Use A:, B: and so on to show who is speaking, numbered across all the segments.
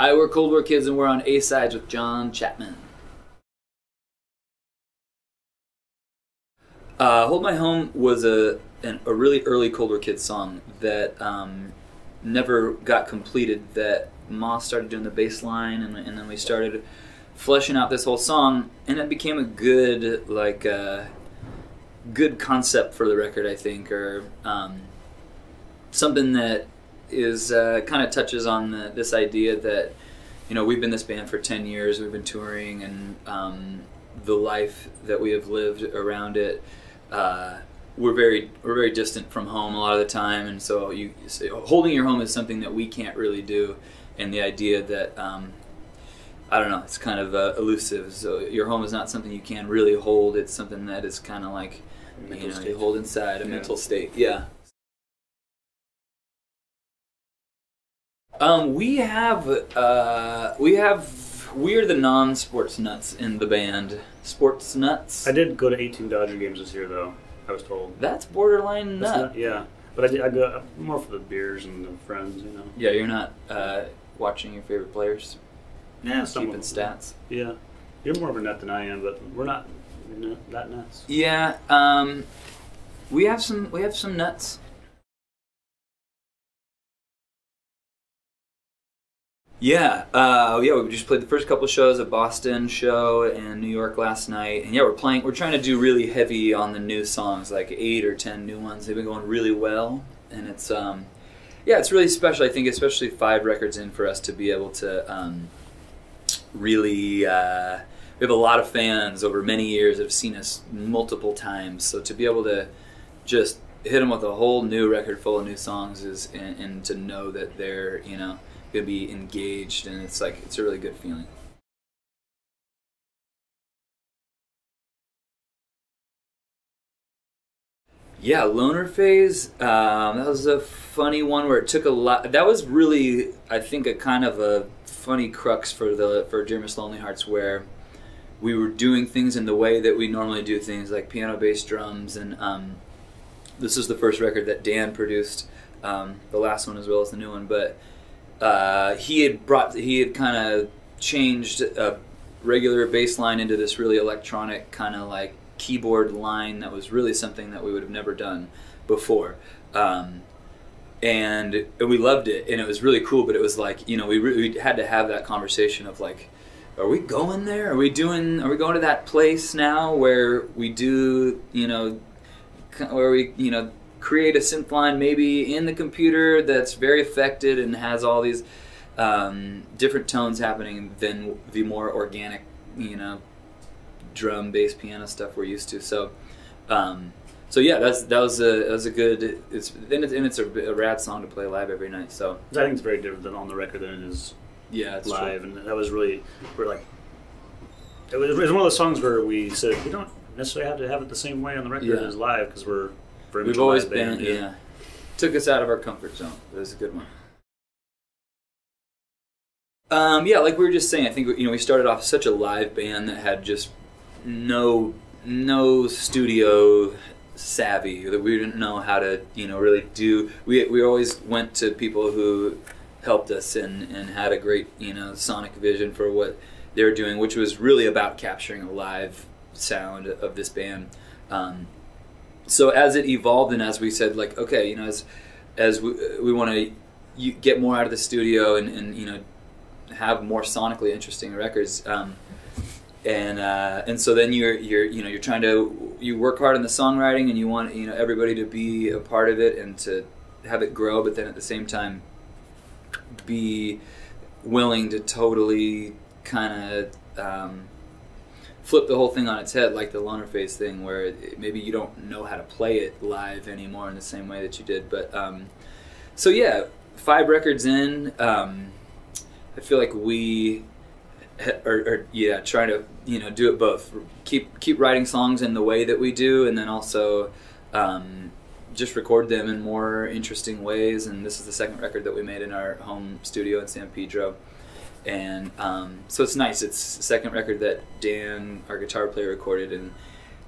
A: Hi, we're Cold War Kids, and we're on A-Sides with Jon Chattman. Hold My Home was a really early Cold War Kids song that never got completed, that Maust started doing the bass line, and then we started fleshing out this whole song, and it became a good, good concept for the record, I think, or something that is kind of touches on this idea that, you know, we've been this band for 10 years, we've been touring, and the life that we have lived around it, we're very distant from home a lot of the time, and so holding your home is something that we can't really do, and the idea that I don't know, it's kind of elusive. So your home is not something you can really hold. It's something that is kind of like, you hold inside, a mental state. Yeah. We are the non-sports nuts in the band. Sports nuts.
B: I did go to 18 Dodger games this year, though. I was told.
A: That's borderline nut.
B: Yeah, but I go more for the beers and the friends, you know.
A: Yeah, you're not watching your favorite players.
B: Yeah,
A: keeping stats.
B: Yeah, you're more of a nut than I am, but we're not that nuts.
A: Yeah, we have some nuts. Yeah, yeah. We just played the first couple of shows, a Boston show and New York last night, and yeah, we're trying to do really heavy on the new songs, like 8 or 10 new ones. They've been going really well, and it's yeah, it's really special. I think, especially 5 records in, for us to be able to really. We have a lot of fans over many years that have seen us multiple times, so to be able to just hit them with a whole new record full of new songs and to know that they're, you know, going to be engaged, and it's a really good feeling. Yeah, Loner Phase, that was a funny one where it took a lot. That was really, I think, a kind of a funny crux for Dear Miss Lonely Hearts, where we were doing things in the way that we normally do things, like piano, bass, drums, and this is the first record that Dan produced, the last one as well as the new one, but he had kind of changed a regular bass line into this really electronic kind of like keyboard line that was really something that we would have never done before, and we loved it, and it was really cool. But it was like, you know, we had to have that conversation of like, are we going there? Are we going to that place now where we do, you know, where we, you know, create a synth line maybe in the computer that's very affected and has all these different tones happening than the more organic, you know, drum, bass, piano stuff we're used to. So, so yeah, that was a good. It's a rad song to play live every night. So
B: I think it's very different than on the record than it is.
A: Yeah, it's
B: live,
A: true.
B: And that was really, it was one of those songs where we said we don't necessarily have to have it the same way on the record as live, because we've
A: always been, yeah. Took us out of our comfort zone. It was a good one. Yeah, like we were just saying, I think, you know, we started off such a live band that had just no studio savvy, that we didn't know how to, you know, really do. We always went to people who helped us and had a great, you know, sonic vision for what they were doing, which was really about capturing a live sound of this band. So as it evolved, and as we said, like, okay, you know, as we want to get more out of the studio and you know, have more sonically interesting records, and so then you're trying to work hard on the songwriting, and you want, you know, everybody to be a part of it and to have it grow, but then at the same time be willing to totally kind of flip the whole thing on its head, like the Loner Phase thing, where maybe you don't know how to play it live anymore in the same way that you did. But so yeah, 5 records in, I feel like we are trying to, you know, do it both. Keep writing songs in the way that we do, and then also just record them in more interesting ways. And this is the second record that we made in our home studio in San Pedro. And so it's nice. It's the second record that Dan, our guitar player, recorded, and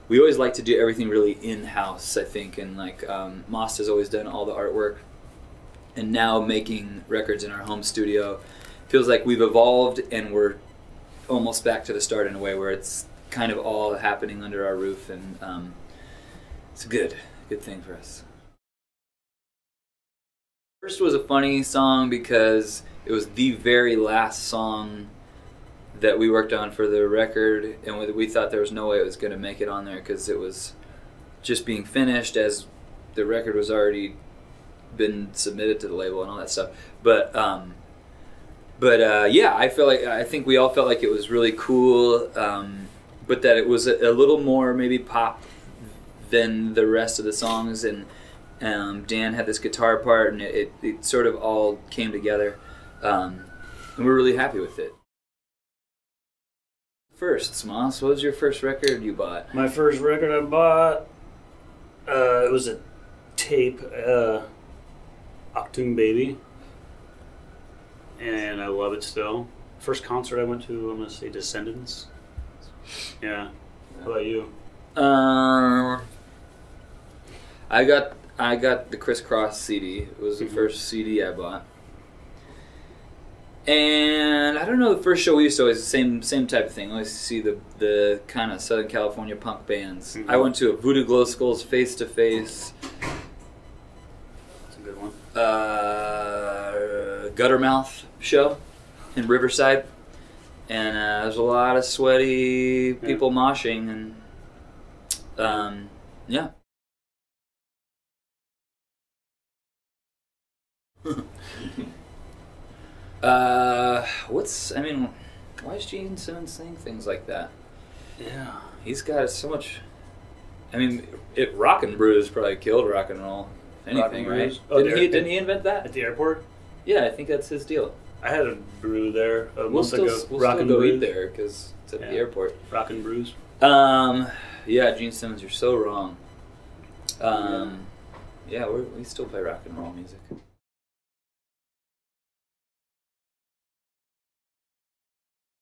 A: we always like to do everything really in-house, I think, and like Maust has always done all the artwork, and now making records in our home studio feels like we've evolved and we're almost back to the start in a way where it's kind of all happening under our roof, and it's a good thing for us. First was a funny song because it was the very last song that we worked on for the record, and we thought there was no way it was going to make it on there because it was just being finished as the record was already been submitted to the label and all that stuff. But yeah, I think we all felt like it was really cool, but that it was a little more maybe pop than the rest of the songs, and Dan had this guitar part, and it sort of all came together, and we're really happy with it. First, Maust, what was your first record you bought?
B: My first record I bought, it was a tape, Octoon Baby, and I love it still. First concert I went to, I'm going to say Descendants. Yeah. How about you?
A: I got the Crisscross CD. It was the first CD I bought. And I don't know, the first show we used to always the same type of thing. I always see the kind of Southern California punk bands. I went to a Voodoo Glow Skulls Face to Face.
B: That's a good one.
A: Guttermouth show in Riverside, and there's a lot of sweaty people moshing, and yeah. Why is Gene Simmons saying things like that?
B: Yeah.
A: He's got so much. I mean, rock and brews probably killed rock and roll. Anything, right?
B: Oh,
A: didn't he invent that?
B: At the airport?
A: Yeah, I think that's his deal.
B: I had a brew there a month
A: ago.
B: We'll
A: still go eat there because it's at the airport.
B: Rock and brews.
A: Yeah, Gene Simmons, you're so wrong. Yeah, we still play rock and roll music.